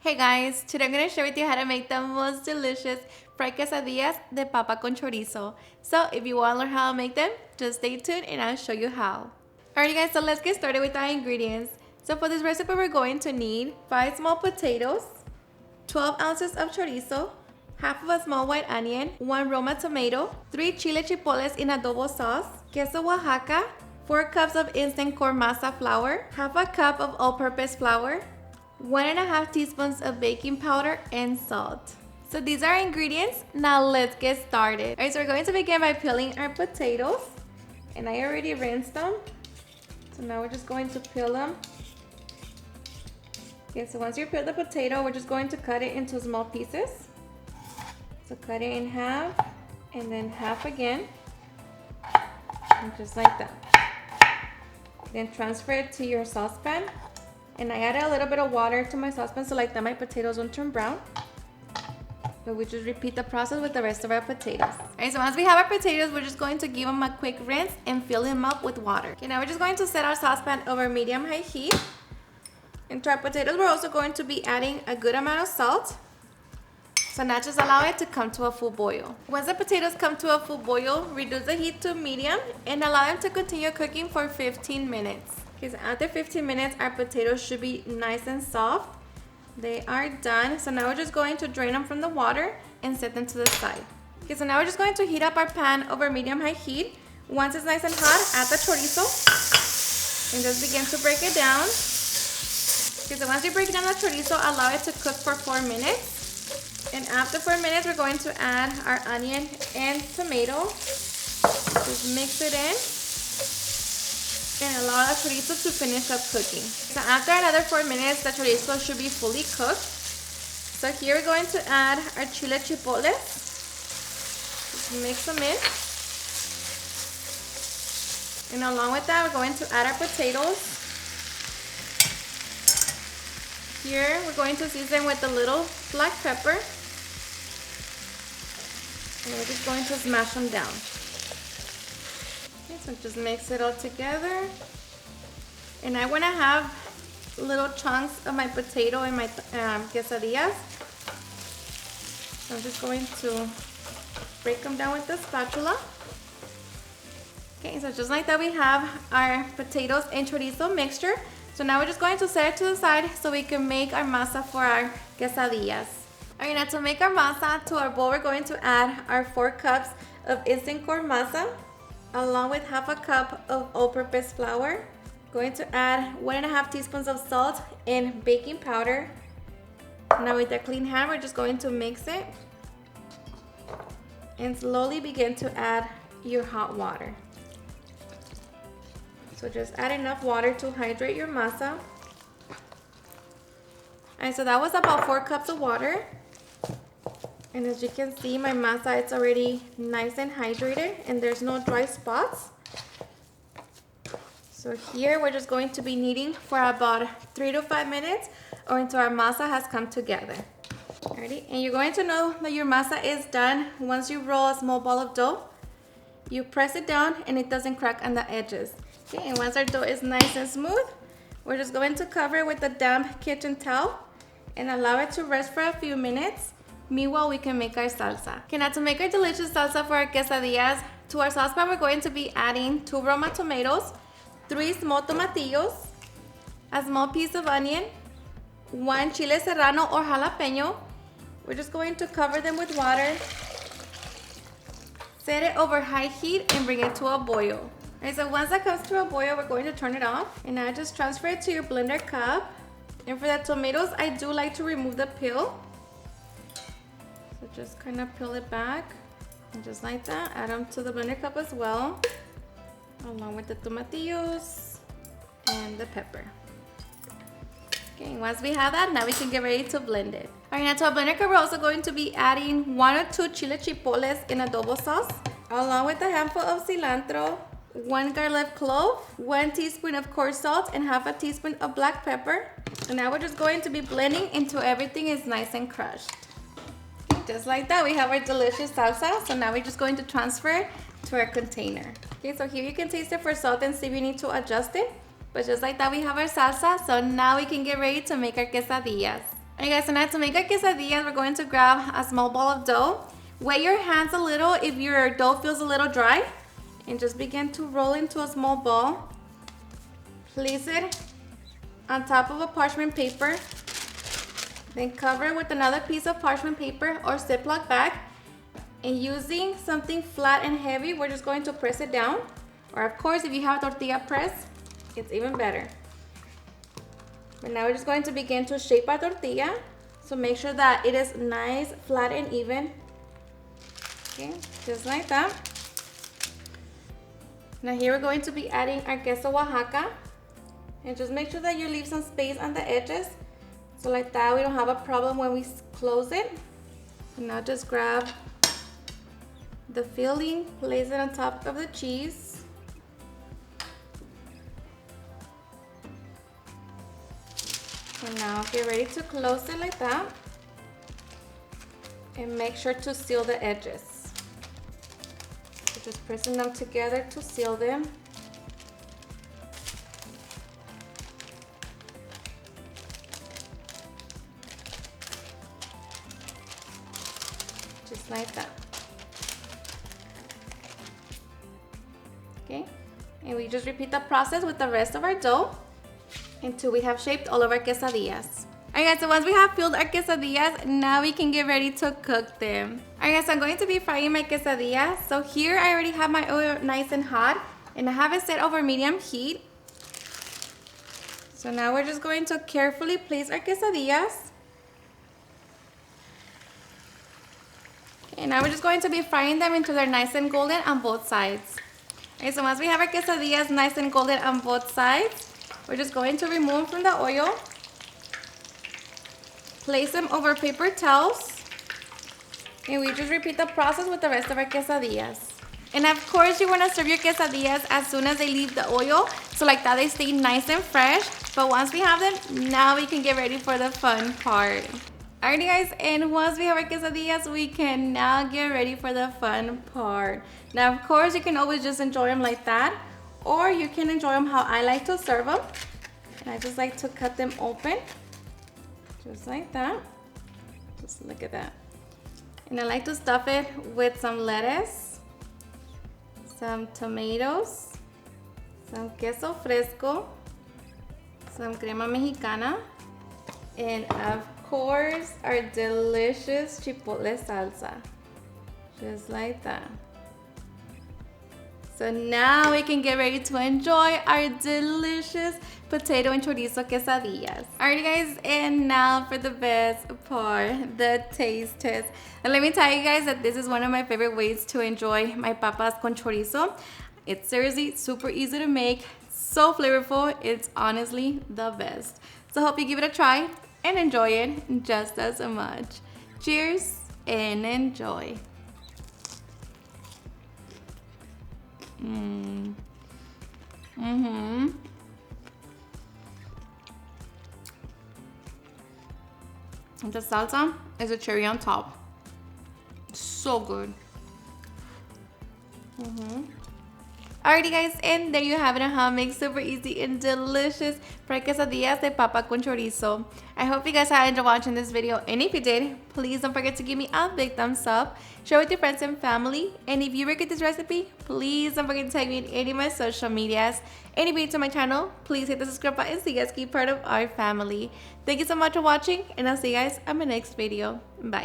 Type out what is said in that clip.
Hey guys, today I'm going to share with you how to make the most delicious fried quesadillas de papa con chorizo. So if you want to learn how to make them, just stay tuned and I'll show you how. Alright guys, so let's get started with our ingredients. So for this recipe we're going to need 5 small potatoes, 12 ounces of chorizo, half of a small white onion, 1 Roma tomato, 3 chile chipoles in adobo sauce, queso Oaxaca, 4 cups of instant corn masa flour, half a cup of all-purpose flour, 1.5 teaspoons of baking powder and salt. So these are our ingredients. Now let's get started. Alright, so we're going to begin by peeling our potatoes. And I already rinsed them. So now we're just going to peel them. Okay, so once you peel the potato, we're just going to cut it into small pieces. So cut it in half and then half again. And just like that. Then transfer it to your saucepan. And I added a little bit of water to my saucepan so like that my potatoes won't turn brown. But we just repeat the process with the rest of our potatoes. Alright, so once we have our potatoes, we're just going to give them a quick rinse and fill them up with water. Okay, now we're just going to set our saucepan over medium-high heat. And to our potatoes, we're also going to be adding a good amount of salt. So now just allow it to come to a full boil. Once the potatoes come to a full boil, reduce the heat to medium and allow them to continue cooking for 15 minutes. Okay, so after 15 minutes, our potatoes should be nice and soft. They are done. So now we're just going to drain them from the water and set them to the side. Okay, so now we're just going to heat up our pan over medium-high heat. Once it's nice and hot, add the chorizo and just begin to break it down. Okay, so once you break down the chorizo, allow it to cook for 4 minutes. And after 4 minutes, we're going to add our onion and tomato. Just mix it in. And allow the chorizo to finish up cooking. So after another 4 minutes, the chorizo should be fully cooked. So here we're going to add our chile chipoles. Just mix them in. And along with that, we're going to add our potatoes. Here we're going to season with a little black pepper. And we're just going to smash them down. Okay, so just mix it all together. And I want to have little chunks of my potato in my quesadillas. So I'm just going to break them down with the spatula. Okay, so just like that we have our potatoes and chorizo mixture. So now we're just going to set it to the side so we can make our masa for our quesadillas. Alright, now to make our masa, to our bowl we're going to add our 4 cups of instant corn masa, along with half a cup of all-purpose flour. Going to add 1.5 teaspoons of salt and baking powder. Now with a clean hand, we're just going to mix it and slowly begin to add your hot water. So just add enough water to hydrate your masa. And so that was about 4 cups of water. And as you can see, my masa, it's already nice and hydrated and there's no dry spots. So here we're just going to be kneading for about 3 to 5 minutes or until our masa has come together. Alrighty, and you're going to know that your masa is done once you roll a small ball of dough. You press it down and it doesn't crack on the edges. Okay, and once our dough is nice and smooth, we're just going to cover it with a damp kitchen towel and allow it to rest for a few minutes. Meanwhile, we can make our salsa. Okay, now to make our delicious salsa for our quesadillas, to our saucepan, we're going to be adding 2 Roma tomatoes, 3 small tomatillos, a small piece of onion, 1 chile serrano or jalapeno. We're just going to cover them with water, set it over high heat, and bring it to a boil. Okay, so once that comes to a boil, we're going to turn it off. And now just transfer it to your blender cup. And for the tomatoes, I do like to remove the peel. So just kind of peel it back, and just like that, add them to the blender cup as well, along with the tomatillos and the pepper. Okay, once we have that, now we can get ready to blend it. Alright, now to our blender cup, we're also going to be adding 1 or 2 chile chipoles in adobo sauce, along with a handful of cilantro, 1 garlic clove, 1 teaspoon of coarse salt, and half a teaspoon of black pepper. And now we're just going to be blending until everything is nice and crushed. Just like that, we have our delicious salsa. So now we're just going to transfer it to our container. Okay, so here you can taste it for salt and see if you need to adjust it. But just like that, we have our salsa. So now we can get ready to make our quesadillas. Alright guys, so now to make our quesadillas, we're going to grab a small ball of dough. Wet your hands a little if your dough feels a little dry. And just begin to roll into a small ball. Place it on top of a parchment paper. Then cover it with another piece of parchment paper or Ziploc bag. And using something flat and heavy, we're just going to press it down. Or of course, if you have a tortilla press, it's even better. But now we're just going to begin to shape our tortilla. So make sure that it is nice, flat, and even. Okay, just like that. Now here we're going to be adding our queso Oaxaca. And just make sure that you leave some space on the edges. So like that, we don't have a problem when we close it. And now just grab the filling, place it on top of the cheese. And now get ready to close it like that. And make sure to seal the edges. So just pressing them together to seal them. Just like that. Okay, and we just repeat the process with the rest of our dough until we have shaped all of our quesadillas. Alright guys, so once we have filled our quesadillas, now we can get ready to cook them. Alright guys, so I'm going to be frying my quesadillas. So here I already have my oil nice and hot, and I have it set over medium heat. So now we're just going to carefully place our quesadillas. And now we're just going to be frying them until they're nice and golden on both sides. Okay, so once we have our quesadillas nice and golden on both sides, we're just going to remove them from the oil. Place them over paper towels. And we just repeat the process with the rest of our quesadillas. And of course, you want to serve your quesadillas as soon as they leave the oil. So like that, they stay nice and fresh. But once we have them, now we can get ready for the fun part. Alrighty guys, and once we have our quesadillas, we can now get ready for the fun part. Now of course, you can always just enjoy them like that, or you can enjoy them how I like to serve them. And I just like to cut them open, just like that. Just look at that. And I like to stuff it with some lettuce, some tomatoes, some queso fresco, some crema mexicana, and of course our delicious chipotle salsa, just like that. So now we can get ready to enjoy our delicious potato and chorizo quesadillas. Alrighty guys, and now for the best part, the taste test. And let me tell you guys that this is one of my favorite ways to enjoy my papas con chorizo. It's seriously super easy to make, so flavorful, it's honestly the best. So hope you give it a try and enjoy it just as much. Cheers and enjoy. The salsa is a cherry on top. So good. Alrighty guys, and there you have it on how to make super easy and delicious fried quesadillas de papa con chorizo. I hope you guys had enjoyed watching this video, and if you did, please don't forget to give me a big thumbs up, share with your friends and family, and if you get this recipe, please don't forget to tag me in any of my social medias. And if you're new to my channel, please hit the subscribe button so you guys keep part of our family. Thank you so much for watching, and I'll see you guys on my next video. Bye.